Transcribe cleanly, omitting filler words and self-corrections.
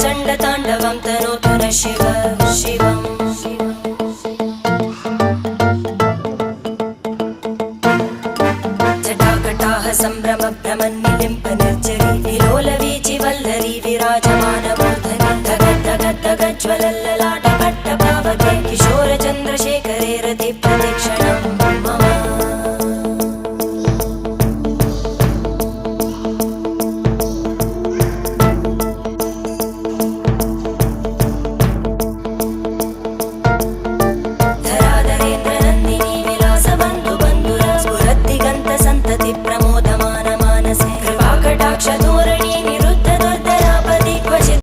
चण्डताण्डवं तनोतु न शिव शिवम् जटाकटाः सम्भ्रमभ्रमन्निलिम्प निर्जरी विलोलवीचि वल्लरी विराजमानमूर्धनि धगद्धगद्धगज्ज्वलल्ललाट